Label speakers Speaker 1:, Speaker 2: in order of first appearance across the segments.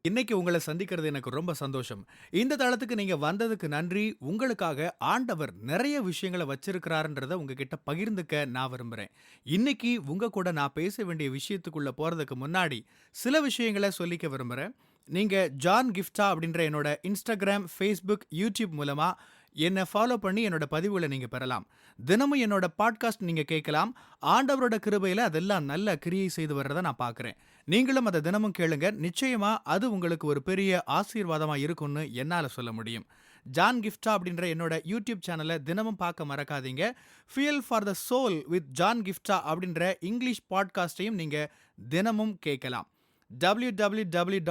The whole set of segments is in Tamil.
Speaker 1: இன்னைக்கு உங்கள சந்திக்கிறது எனக்கு ரொம்ப சந்தோஷம். இந்த தளத்துக்கு நீங்க வந்ததுக்கு நன்றி. உங்களுக்காக ஆண்டவர் நெறைய விஷயங்கள வச்சிருக்கிறாருன்றத உங்ககிட்ட பகிர்ந்துக்க நான் விரும்புறேன். இன்னைக்கு உங்க கூட நான் பேச வேண்டிய விஷயத்துக்குள்ள போறதுக்கு முன்னாடி, சில விஷயங்கள சொல்லிக்க விரும்புறேன். நீங்க ஜான் கிஃப்டா அப்படின்ற என்னோட Instagram, Facebook, YouTube மூலமா என்ன ஃபாலோ பண்ணி என்னோட பதிவுகள நீங்க பெறலாம். தினமும் என்னோட பாட்காஸ்ட் நீங்க கேட்கலாம். ஆண்டவரோட கிருபையில அதெல்லாம் நல்ல கிரியை செய்து வர்றத நான் பார்க்கிறேன். நீங்களும் அத தினமும் கேளுங்க. நிச்சயமா அது உங்களுக்கு ஒரு பெரிய ஆசீர்வாதமா இருக்கும்னு என்னால சொல்ல முடியும். ஜான் கிஃப்டா அப்படின்ற என்னோட யூடியூப் சேனல தினமும் பார்க்க மறக்காதீங்க. Fuel for the soul with John கிஃப்டா அப்படின்ற இங்கிலீஷ் பாட்காஸ்ட்டையும் நீங்க தினமும் கேட்கலாம். www.johngifta.com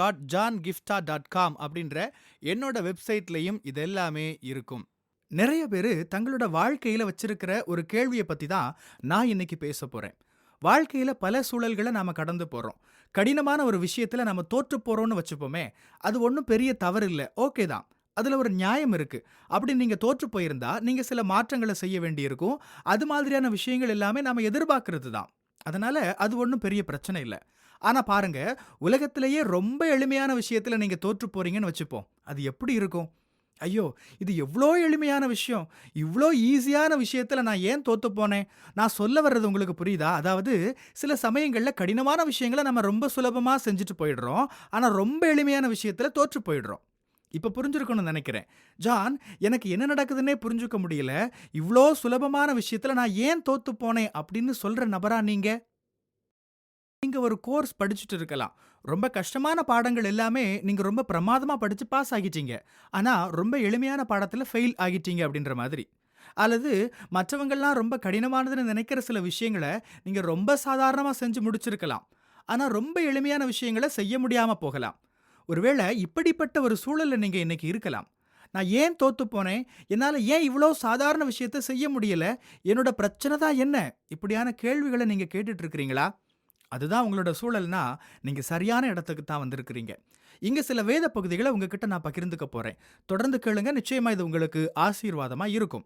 Speaker 1: அப்படின்ற என்னோட வெப்சைட்லயும் இது எல்லாமே இருக்கும். நிறைய பேரு தங்களோட வாழ்க்கையில வச்சிருக்கிற ஒரு கேள்விய பத்தி தான் நான் இன்னைக்கு பேசப் போறேன். வாழ்க்கையில பல சூழல்கள நாம கடந்து போறோம். கடினமான ஒரு விஷயத்துல நாம தோற்றுப் போறோம்னு வச்சுப்போமே, அது ஒண்ணும் பெரிய தவறு இல்ல. ஓகே தான். அதுல ஒரு நியாயம் இருக்கு. அப்படி நீங்க தோற்றுப் போயிருந்தா, நீங்க சில மாற்றங்கள செய்ய வேண்டியிருக்கும். அது மாதிரியான விஷயங்கள் எல்லாமே நாம எதிர்பார்க்கிறது தான். அதனால அது ஒண்ணும் பெரிய பிரச்சனை இல்ல. ஆனா பாருங்க, உலகத்திலேயே ரொம்ப எளிமையான விஷயத்துல நீங்க தோற்றுப் போறீங்கன்னு வச்சுப்போம். அது எப்படி இருக்கும்? ஐயோ! இது எவ்ளோ எளிமையான விஷயம். இவ்ளோ ஈஸியான விஷயத்துல நான் ஏன் தோத்துப் போனேன்? நான் சொல்ல வர்றது உங்களுக்கு புரியுதா? அதாவது சில சமயங்கள்ல கடினமான விஷயங்கள நம்ம ரொம்ப சுலபமா செஞ்சுட்டு போயிடுறோம். ஆனா ரொம்ப எளிமையான விஷயத்துல தோற்றுப் போயிடுறோம். இப்ப புரிஞ்சிருக்கும்னு நெனைக்கிறேன். ஜான், எனக்கு என்ன நடக்குதுன்னே புரிஞ்சுக்க முடியல. இவ்ளோ சுலபமான விஷயத்துல நான் ஏன் தோத்துப் போனேன் அப்படின்னு சொல்ற நபரா நீங்க? நீங்க ஒரு கோர்ஸ் படிச்சுட்டு இருக்கலாம். ரொம்ப கஷ்டமான பாடங்கள் எல்லாமே நீங்க ரொம்ப பிரமாதமா படிச்சு பாஸ் ஆகிட்டீங்க. ஆனா, ரொம்ப எளிமையான பாடத்துல ஃபெயில் ஆகிட்டீங்க அப்படின்ற மாதிரி. அல்லது மற்றவங்கலாம் ரொம்ப கடினமானதுன்னு நினைக்கிற சில விஷயங்கள நீங்க ரொம்ப சாதாரணமா செஞ்சு முடிச்சிருக்கலாம். ஆனா, ரொம்ப எளிமையான விஷயங்கள செய்ய முடியாம போகலாம். ஒருவேள இப்படிப்பட்ட ஒரு சூழல்ல நீங்க இன்னைக்கு இருக்கலாம். நான் ஏன் தோத்துப் போனேன்? என்னால ஏன் இவ்ளோ சாதாரண விஷயத்த செய்ய முடியல? என்னோட பிரச்சனை தான் என்ன? இப்படியான கேள்விகள நீங்க கேட்டுட்டு இருக்கிறீங்களா? அதுதான் உங்களோட சூழல்னா, நீங்க சரியான இடத்துக்கு தான் வந்திருக்கிறீங்க. இங்க சில வேத பகுதிகள உங்ககிட்ட நான் பகிர்ந்துக்க போறேன். தொடர்ந்து கேளுங்க. நிச்சயமா இது உங்களுக்கு ஆசீர்வாதமா இருக்கும்.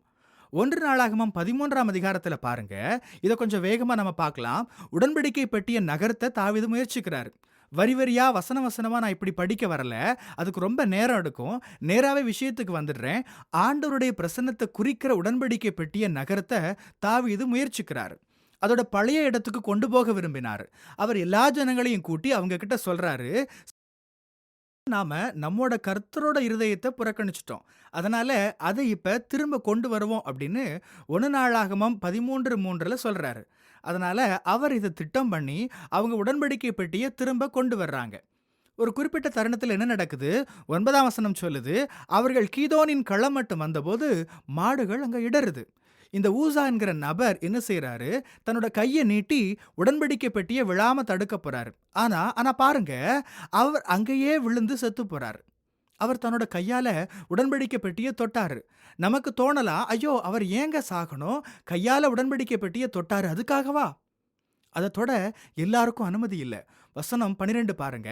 Speaker 1: 1 நாளாகமம் 13ஆம் அதிகாரத்துல பாருங்க. இத கொஞ்சம் வேகமா நம்ம பார்க்கலாம். உடன்படிக்கை பெட்டிய நகர்த்த தாவீது முயற்சிக்கிறாரு. வரி வரியா, வசனம் வசனமா நான் இப்படி படிக்க வரல. அதுக்கு ரொம்ப நேரம் எடுக்கும். நேராவே விஷயத்துக்கு வந்துடுறேன். ஆண்டவருடைய பிரசன்னத்த குறிக்கிற உடன்படிக்கை பெட்டிய நகர்த்த தாவீது முயற்சிக்கிறாரு. அதோட பழைய இடத்துக்கு கொண்டு போக விரும்பினாரு. அவர் எல்லா ஜனங்களையும் கூட்டி அவங்க கிட்ட சொல்றாரு, நாம நம்மோட கர்த்தரோட இருதயத்த புறக்கணிச்சுட்டோம். அதனால அத இப்ப திரும்ப கொண்டு வருவோம் அப்படின்னு 1 நாளாகமம் 13:3ல சொல்றாரு. அதனால அவர் இத திட்டம் பண்ணி அவங்க உடன்படிக்கை பெட்டிய திரும்ப கொண்டு வர்றாங்க. ஒரு குறிப்பிட்ட தருணத்துல என்ன நடக்குது? 9ஆம் வசனம் சொல்லுது, அவர்கள் கீதோனின் களம் மட்டும் வந்தபோது மாடுகள் அங்க இடறுது. இந்த ஊசா என்கிற நபர் என்ன செய்றாரு? தன்னோட கைய நீட்டி உடன்படிக்கை பெட்டிய விழாம தடுக்க போறாரு. ஆனா ஆனா பாருங்க, அவர் அங்கேயே விழுந்து செத்துப் போறாரு. அவர் தன்னோட கையால உடன்படிக்கை பெட்டிய தொட்டாரு. நமக்கு தோணலாம், ஐயோ! அவர் ஏங்க சாகணும்? கையால உடன்படிக்கை பெட்டிய தொட்டாரு. அதுக்காகவா? அத தொட எல்லாருக்கும் அனுமதி இல்ல. வசனம் 12 பாருங்க.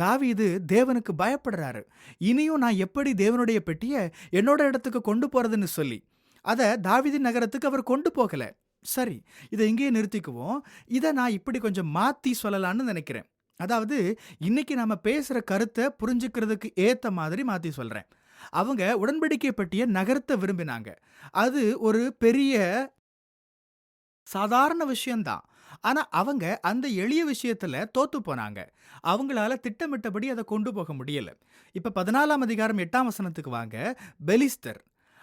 Speaker 1: தாவீது தேவனுக்கு பயப்படுறாரு. இனியும் நான் எப்படி தேவனுடைய பெட்டிய என்னோட இடத்துக்கு கொண்டு போறதுன்னு சொல்லி. அத தாவீதின் நகரத்துக்கு அவர் கொண்டு போகல. சரி, இத இங்கேயே நிறுத்திக்குவோம். இத நான் இப்படி கொஞ்சம் மாத்தி சொல்லலாம்னு நெனைக்கிறேன். அதாவது இன்னைக்கு நாம பேசுற கருத்த புரிஞ்சுக்கிறதுக்கு ஏத்த மாதிரி மாத்தி சொல்றேன். அவங்க உடன்படிக்கை பெட்டிய நகர்த்த விரும்பினாங்க. அது ஒரு பெரிய சாதாரண விஷயம் தான். ஆனா, அவங்க அந்த எளிய விஷயத்துல தோத்துப் போனாங்க. அவங்களால திட்டமிட்டபடி அத கொண்டு போக முடியல. இப்ப 14ஆம் அதிகாரம் 8ஆம் வசனத்துக்கு வாங்க. பெலிஸ்தர்.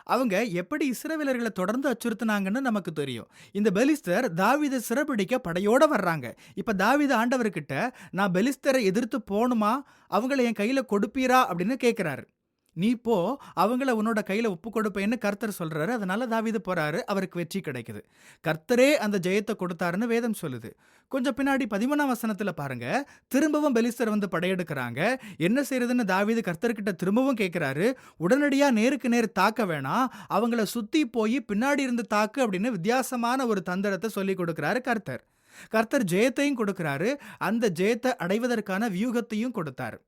Speaker 1: அவங்க எப்படி இஸ்ரவேலர்கள தொடர்ந்து அச்சுறுத்துனாங்கன்னு நமக்கு தெரியும். இந்த பெலிஸ்தர் தாவீத சிறைபிடிக்க படையோட வர்றாங்க. இப்ப தாவீது ஆண்டவர்கிட்ட, "நான் பெலிஸ்தரை எதிர்த்து போணுமா? அவங்கள என் கையில கொடுப்பீரா?" அப்படின்னு கேட்கிறாரு. "நீ போ, அவங்கள உன்னோட கையில ஒப்புக் கொடுப்பேன்னு" கர்த்தர் சொல்றாரு. அதனால தாவீது போறாரு. அவருக்கு வெற்றி கிடைக்குது. கர்த்தரே அந்த ஜெயத்த கொடுத்தாருன்னு வேதம் சொல்லுது. கொஞ்சம் பின்னாடி 13ஆம் வசனத்துல பாருங்க. திரும்பவும் பெலிஸ்தர் வந்து படையெடுக்கிறாங்க. என்ன செய்றதுன்னு தாவீது கர்த்தர்கிட்ட திரும்பவும் கேட்கிறாரு. உடனடியா நேருக்கு நேர் தாக்க வேணாம். அவங்கள சுத்தி போய் பின்னாடி இருந்து தாக்கு அப்படின்னு வித்தியாசமான ஒரு தந்திரத்த சொல்லிக் கொடுக்கிறாரு கர்த்தர். கர்த்தர் ஜெயத்தையும் கொடுக்கிறாரு. அந்த ஜெயத்த அடைவதற்கான வியூகத்தையும் கொடுத்தாரு.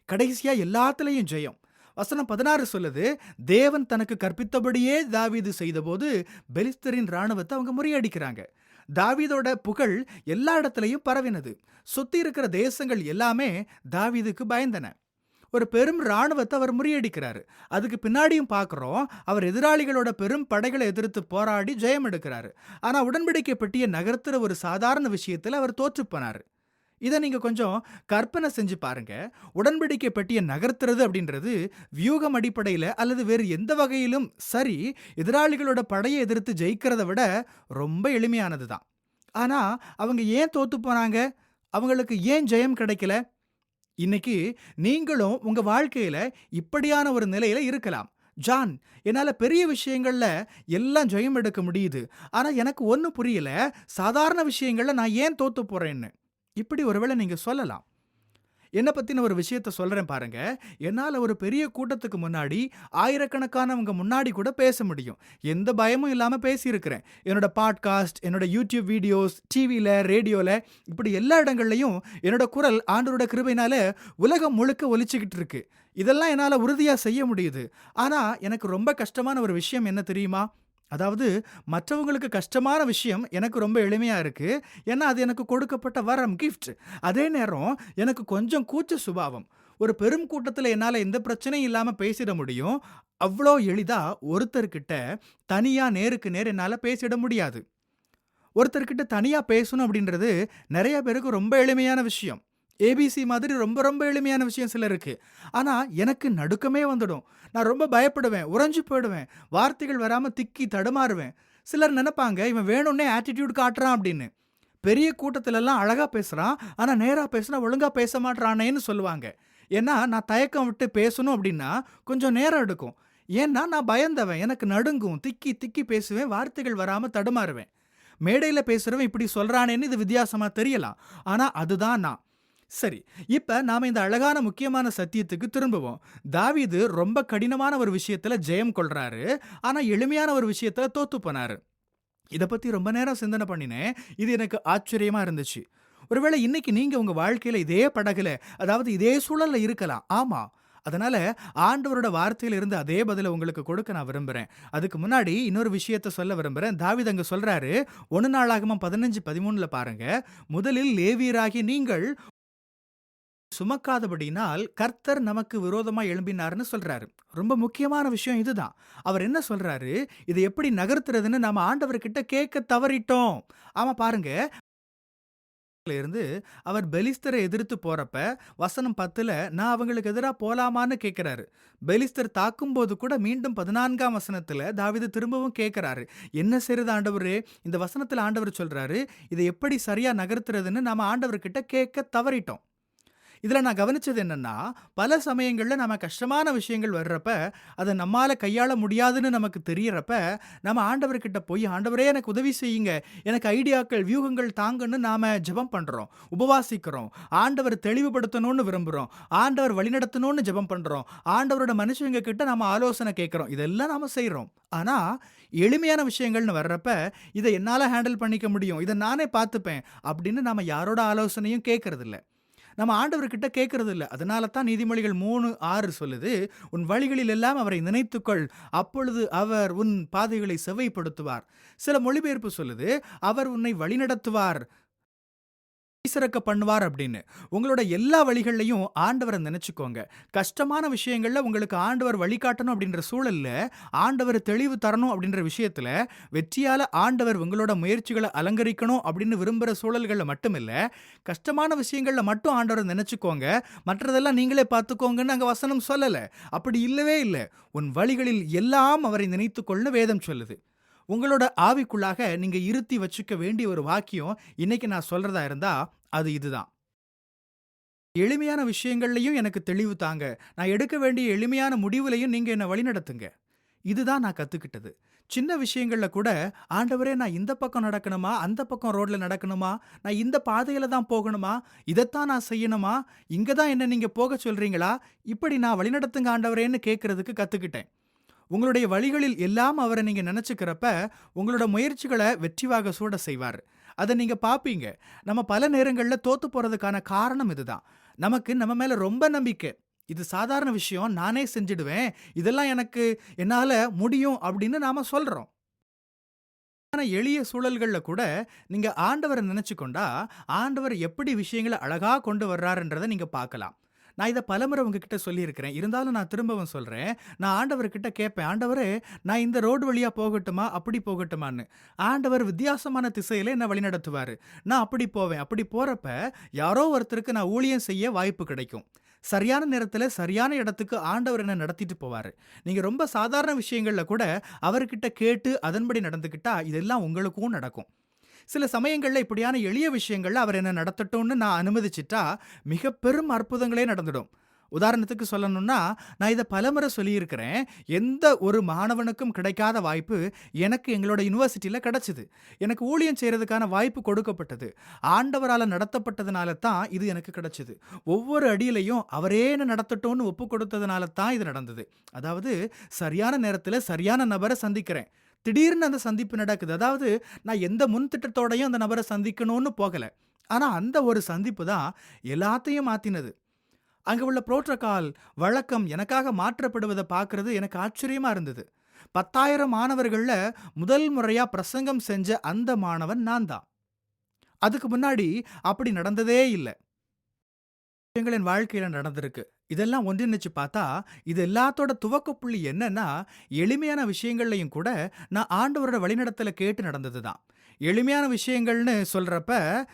Speaker 1: கடைசியா எல்லாத்துலயும் ஜெயம். வசனம் 16 சொல்லுது, தேவன் தனக்கு கற்பித்தபடியே தாவீது செய்தபோது பெலிஸ்தரின் ராணுவத்தை அவங்க முறியடிக்கிறாங்க. தாவீதோட புகழ் எல்லா இடத்துலயும் பரவினது. சுத்தி இருக்கிற தேசங்கள் எல்லாமே தாவீதுக்கு பயந்தன. ஒரு பெரும் ராணுவத்த அவர் முறியடிக்கிறாரு. அதுக்கு பின்னாடியும் பார்க்கிறோம், அவர் எதிராளிகளோட பெரும் படைகள எதிர்த்து போராடி ஜெயம் எடுக்கிறாரு. ஆனா உடன்படிக்கை பெட்டிய நகர்த்துற ஒரு சாதாரண விஷயத்துல அவர் தோற்றுப் போனாரு. இத நீங்க கொஞ்சம் கற்பனை செஞ்சு பாருங்க. உடன்படிக்கை பெட்டிய நகர்த்துறது அப்படின்றது வியூகம் அடிப்படையில அல்லது வேறு எந்த வகையிலும் சரி, எதிராளிகளோட படைய எதிர்த்து ஜெயிக்கிறத விட ரொம்ப எளிமையானது தான். ஆனா, அவங்க ஏன் தோத்துப் போனாங்க? அவங்களுக்கு ஏன் ஜெயம் கிடைக்கல? இன்னைக்கு நீங்களும் உங்க வாழ்க்கையில இப்படியான ஒரு நிலையில இருக்கலாம். ஜான், என்னால பெரிய விஷயங்கள்ல எல்லாம் ஜெயம் எடுக்க முடியுது. ஆனா எனக்கு ஒண்ணு புரியல. சாதாரண விஷயங்கள்ல நான் ஏன் தோத்துப் போறேன்னு. இப்படி ஒருவேளை நீங்க சொல்லலாம். என்ன பத்தின ஒரு விஷயத்த சொல்றேன் பாருங்க. என்னால ஒரு பெரிய கூட்டத்துக்கு முன்னாடி, ஆயிரக்கணக்கானவங்க முன்னாடி கூட பேச முடியும். எந்த பயமும் இல்லாம பேசியிருக்கிறேன். என்னோட பாட்காஸ்ட், என்னோட யூடியூப் வீடியோஸ், டிவில, ரேடியோல இப்படி எல்லா இடங்கள்லயும் என்னோட குரல் ஆண்டவரோட கிருபையினால உலகம் முழுக்க ஒலிச்சுக்கிட்டு இருக்கு. இதெல்லாம் என்னால உறுதியா செய்ய முடியுது. ஆனா எனக்கு ரொம்ப கஷ்டமான ஒரு விஷயம் என்ன தெரியுமா? அதாவது மற்றவங்களுக்கு கஷ்டமான விஷயம் எனக்கு ரொம்ப எளிமையா இருக்கு. ஏன்னா அது எனக்கு கொடுக்கப்பட்ட வரம், கிஃப்ட். அதே நேரம் எனக்கு கொஞ்சம் கூச்ச சுபாவம். ஒரு பெரும் கூட்டத்துல என்னால எந்த பிரச்சனையும் இல்லாம பேசிட முடியும். அவ்ளோ எளிதா ஒருத்தர்கிட்ட தனியா நேருக்கு நேர் என்னால பேசிட முடியாது. ஒருத்தர்கிட்ட தனியா பேசணும் அப்படின்றது நெறைய பேருக்கு ரொம்ப எளிமையான விஷயம். ஏபிசி மாதிரி ரொம்ப ரொம்ப எளிமையான விஷயம் சிலருக்கு. ஆனா எனக்கு நடுக்கமே வந்துடும். நான் ரொம்ப பயப்படுவேன், உறைஞ்சு போயிடுவேன். வார்த்தைகள் வராம திக்கி தடுமாறுவேன். சிலர் நெனைப்பாங்க, இவன் வேணும்னே ஆட்டிட்யூட் காட்டுறான் அப்படின்னு. பெரிய கூட்டத்துலலாம் அழகா பேசுறான். ஆனா நேரா பேசுனா ஒழுங்கா பேச மாட்றானேன்னு சொல்லுவாங்க. ஏன்னா நான் தயக்கம் விட்டு பேசணும் அப்படின்னா கொஞ்சம் நேரம் எடுக்கும். ஏன்னா நான் பயந்தவன். எனக்கு நடுங்கும். திக்கி திக்கி பேசுவேன். வார்த்தைகள் வராம தடுமாறுவேன். மேடையில பேசுறவன் இப்படி சொல்றானேன்னு இது வித்தியாசமா தெரியலாம். ஆனா அதுதான் நான். சரி, இப்ப நாம இந்த அழகான முக்கியமான சத்தியத்துக்கு திரும்புவோம். தாவீது ரொம்ப கடினமான ஒரு விஷயத்துல ஜெயம் கொள்றாரு. ஆனா எளிமையான ஒரு விஷயத்துல தோத்து போனாரு. இத பத்தி ரொம்ப நேரம் சிந்தனை பண்ணினேன். இது எனக்கு ஆச்சரியமா இருந்துச்சு. ஒருவேளை இன்னைக்கு நீங்க உங்க வாழ்க்கையில இதே படகுல, அதாவது இதே சூழல்ல இருக்கலாம். ஆமா. அதனால ஆண்டவரோட வார்த்தையில இருந்து அதே பதில உங்களுக்கு கொடுக்க நான் விரும்புறேன். அதுக்கு முன்னாடி இன்னொரு விஷயத்த சொல்ல விரும்புறேன். தாவீது அங்க சொல்றாரு, 1 நாளாகமம் 15:13ல பாருங்க. முதலில் லேவியராகிய நீங்கள் சுமக்காதபடியினால் கர்த்தர் நமக்கு விரோதமா எழும்பினார்ன்னு சொல்றாரு. ரொம்ப முக்கியமான விஷயம் இதுதான். அவர் என்ன சொல்றாரு? இத எப்படி நகர்த்துறதுன்னு நாம ஆண்டவர்கிட்ட கேட்க தவறிட்டோம். ஆமா பாருங்க. இருந்து அவர் பெலிஸ்தரை எதிர்த்து போறப்ப வசனம் 10ல நான் அவங்களுக்கு எதிரா போலாமான்னு கேட்கிறாரு. பெலிஸ்தர் தாக்கும்போது கூட மீண்டும் 14ஆம் வசனத்துல தாவீது திரும்பவும் கேட்கிறாரு. என்ன செய்றது ஆண்டவரே? இந்த வசனத்துல ஆண்டவர் சொல்றாரு, இதை எப்படி சரியா நகர்த்துறதுன்னு நாம ஆண்டவர்கிட்ட கேட்க தவறிட்டோம். இதுல நான் கவனிச்சது என்னன்னா, பல சமயங்கள்ல நம்ம கஷ்டமான விஷயங்கள் வர்றப்ப, அத நம்மால கையாள முடியாதுன்னு நமக்கு தெரியறப்ப, நம்ம ஆண்டவர்கிட்ட போய், "ஆண்டவரே எனக்கு உதவி செய்யுங்க. எனக்கு ஐடியாக்கள், வியூகங்கள் தாங்கன்னு" நாம ஜெபம் பண்றோம். உபவாசிக்கிறோம். ஆண்டவர் தெளிவுபடுத்தணும்னு விரும்புறோம். ஆண்டவர் வழிநடத்தணும்னு ஜெபம் பண்றோம். ஆண்டவரோட மனுஷங்க கிட்ட நாம ஆலோசனை கேட்கிறோம். இதெல்லாம் நாம செய்றோம். ஆனா, எளிமையான விஷயங்கள்னு வர்றப்ப, "இத என்னால ஹேண்டில் பண்ணிக்க முடியும். இத நானே பார்த்துப்பேன்" அப்படின்னு நாம யாரோட ஆலோசனையும் கேட்கறதில்ல. நம்ம ஆண்டவர்கிட்ட கேட்கறது இல்ல. அதனால தான் நீதிமொழிகள் 3:6 சொல்லுது, "உன் வழிகளில் எல்லாம் அவரை நினைத்துக்கொள். அப்பொழுது அவர் உன் பாதைகளை செவ்வைப்படுத்துவார்." சில மொழிபெயர்ப்பு சொல்லுது, "அவர் உன்னை வழிநடத்துவார். சிறக்க பண்ணுவார்" அப்படின்னு. உங்களோட எல்லா வழிகள்லயும் ஆண்டவர நினைச்சுக்கோங்க. கஷ்டமான விஷயங்கள்ல உங்களுக்கு ஆண்டவர் வழிகாட்டணும் அப்படின்ற சூழல்ல, ஆண்டவர் தெளிவு தரணும் அப்படின்ற விஷயத்துல, வெற்றியால ஆண்டவர் உங்களோட முயற்சிகள அலங்கரிக்கணும் அப்படின்னு விரும்புற சூழல்கள்ல மட்டுமில்ல, கஷ்டமான விஷயங்கள்ல மட்டும் ஆண்டவர நினைச்சுக்கோங்க. மற்றதெல்லாம் நீங்களே பார்த்துக்கோங்கன்னு அங்க வசனம் சொல்லல. அப்படி இல்லவே இல்ல. உன் வழிகளில் எல்லாம் அவரை நினைத்துக்கொள்னு வேதம் சொல்லுது. உங்களோட ஆவிக்குள்ளாக நீங்க இருத்தி வச்சுக்க வேண்டிய ஒரு வாக்கியம் இன்னைக்கு நான் சொல்றதா இருந்தா அது இதுதான். எளிமையான விஷயங்கள்லயும் எனக்கு தெளிவு தாங்க. நான் எடுக்க வேண்டிய எளிமையான முடிவுலயும் நீங்க என்ன வழிநடத்துங்க. இதுதான் நான் கத்துக்கிட்டது. சின்ன விஷயங்கள்ல கூட, ஆண்டவரே நான் இந்த பக்கம் நடக்கணுமா? அந்த பக்கம் ரோட்ல நடக்கணுமா? நான் இந்த பாதையில தான் போகணுமா? இதத்தான் நான் செய்யணுமா? இங்க தான் என்ன நீங்க போகச் சொல்றீங்களா? இப்படி நான் வழிநடத்துங்க ஆண்டவரேன்னு கேட்கறதுக்கு கத்துக்கிட்டேன். உங்களுடைய வழிகளில் எல்லாம் அவர நீங்க நெனச்சுக்கிறப்ப, உங்களோட முயற்சிகள வெற்றிவாக சூட செய்வாரு. அத நீங்க பாப்பீங்க. நம்ம பல நேரங்கள்ல தோத்து போறதுக்கான காரணம் இதுதான். நமக்கு நம்ம மேல ரொம்ப நம்பிக்கை. இது சாதாரண விஷயம். நானே செஞ்சுடுவேன். இதெல்லாம் என்னால முடியும் அப்படின்னு நாம சொல்றோம். ஆனா எளிய சூழல்கள்ல கூட நீங்க ஆண்டவர நினைச்சுக்கொண்டா, ஆண்டவர் எப்படி விஷயங்கள அழகா கொண்டு வர்றாருன்றத நீங்க பார்க்கலாம். நான் இத பலமுறை உங்ககிட்ட சொல்லியிருக்கிறேன். இருந்தாலும் நான் திரும்பவும் சொல்றேன். நான் ஆண்டவர்கிட்ட கேட்பேன், "ஆண்டவரே, நான் இந்த ரோடு வழியா போகட்டுமா? அப்படி போகட்டுமான்னு?" ஆண்டவர் வித்தியாசமான திசையில என்ன வழிநடத்துவாரு. நான் அப்படி போவேன். அப்படி போறப்ப, யாரோ ஒருத்தருக்கு நான் ஊழியம் செய்ய வாய்ப்பு கிடைக்கும். சரியான நேரத்துல, சரியான இடத்துக்கு ஆண்டவர் என்ன நடத்திட்டு போவாரு. நீங்க ரொம்ப சாதாரண விஷயங்கள்ல கூட அவர்கிட்ட கேட்டு அதன்படி நடந்துக்கிட்டா, இதெல்லாம் உங்களுக்கும் நடக்கும். சில சமயங்கள்ல இப்படியான எளிய விஷயங்கள்ல அவர் என்ன நடத்தட்டும்னு நான் அனுமதிச்சிட்டா, மிக பெரும் அற்புதங்களே நடந்துடும். உதாரணத்துக்கு சொல்லணும்னா, நான் இத பலமுறை சொல்லியிருக்கிறேன். எந்த ஒரு மாணவனுக்கும் கிடைக்காத வாய்ப்பு எனக்கு எங்களோட யுனிவர்சிட்டில கிடைச்சது. எனக்கு ஊழியம் செய்றதுக்கான வாய்ப்பு கொடுக்கப்பட்டது. ஆண்டவரால நடத்தப்பட்டதுனால தான் இது எனக்கு கிடைச்சது. ஒவ்வொரு அடியிலயும் அவரே என்ன நடத்தட்டும்னு ஒப்புக் கொடுத்ததுனால தான் இது நடந்தது. அதாவது சரியான நேரத்துல சரியான நபர சந்திக்கிறேன். திடீர்னு அந்த சந்திப்பு நடக்குது. அதாவது நான் எந்த முன் திட்டத்தோடயும் அந்த நபர சந்திக்கணும்னு போகல. ஆனா அந்த ஒரு சந்திப்பு தான் எல்லாத்தையும் மாத்தினது. அங்க உள்ள புரோட்டோகால், வழக்கம் எனக்காக மாற்றப்படுவத பார்க்கிறது எனக்கு ஆச்சரியமா இருந்தது. 10,000 மாணவர்கள்ல முதல் முறையா பிரசங்கம் செஞ்ச அந்த மாணவன் நான் தான். அதுக்கு முன்னாடி அப்படி நடந்ததே இல்ல. விஷயங்கள் என் வாழ்க்கையில நடந்திருக்கு. இதெல்லாம் ஒன்றிணைச்சு பார்த்தா, இது எல்லாத்தோட துவக்க புள்ளி என்னன்னா, எளிமையான விஷயங்கள்லயும் கூட நான் ஆண்டவரோட வழிநடத்தல கேட்டு நடந்தது தான். எளிமையான விஷயங்கள்னு சொல்றப்ப,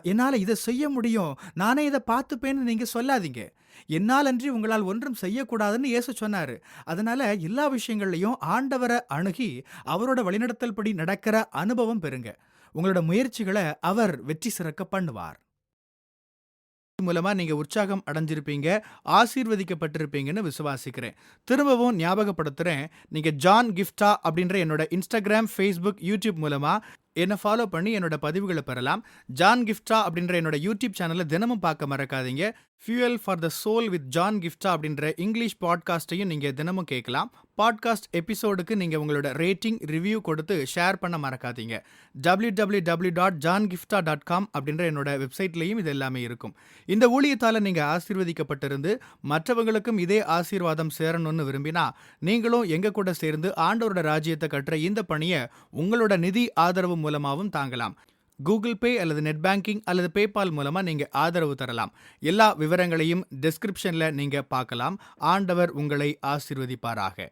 Speaker 1: என்னால இத செய்ய முடியும், நானே இத பார்த்துப்பேன்னு நீங்க சொல்லாதீங்க. என்னாலன்றி உங்களால் ஒன்றும் செய்யக்கூடாதுன்னு இயேசு சொன்னாரு. அதனால எல்லா விஷயங்கள்லயும் ஆண்டவர அணுகி, அவரோட வழிநடத்தல் படி நடக்கிற அனுபவம் பெறுங்க. உங்களோட முயற்சிகள அவர் வெற்றி சிறக்க பண்ணுவார். மூலமா நீங்க உற்சாகம் அடைஞ்சிருப்பீங்க, ஆசீர்வதிக்கப்பட்டிருப்பீங்கன்னு விசுவாசிக்கிறேன். திரும்பவும் ஞாபகப்படுத்துறேன். நீங்க ஜான் கிஃப்டா அப்படின்ற என்னோட Instagram, Facebook, YouTube மூலமா என்ன ஃபாலோ பண்ணி என்னோட பதிவுகள பெறலாம். ஜான் கிஃப்டா அப்படின்ற என்னோட யூடியூப் சேனல தினமும் பார்க்க மறக்காதீங்க. Fuel for the soul with John கிஃப்டா அப்படின்ற இங்கிலீஷ் பாட்காஸ்ட்டையும் நீங்க தினமும் கேட்கலாம். பாட்காஸ்ட் எபிசோடுக்கு நீங்க உங்களோட ரேட்டிங், ரிவ்யூ கொடுத்து ஷேர் பண்ண மறக்காதீங்க. www.johngiftha.com அப்படின்ற என்னோட வெப்சைட்லயும் இது எல்லாமே இருக்கும். இந்த ஊழியத்தால நீங்க ஆசீர்வதிக்கப்பட்டிருந்து மற்றவங்களுக்கும் இதே ஆசீர்வாதம் சேரணும்னு விரும்பினா, நீங்களும் எங்க கூட சேர்ந்து ஆண்டவரோட ராஜ்யத்தை கட்டுற இந்த பணிய உங்களோட நிதி ஆதரவு மூலமாவும் தாங்கலாம். கூகுள் பே அல்லது நெட் பேங்கிங் அல்லது பேபால் மூலமா நீங்க ஆதரவு தரலாம். எல்லா விவரங்களையும் டிஸ்கிரிப்ஷன்ல நீங்க பார்க்கலாம். ஆண்டவர் உங்களை ஆசீர்வதிப்பாராக.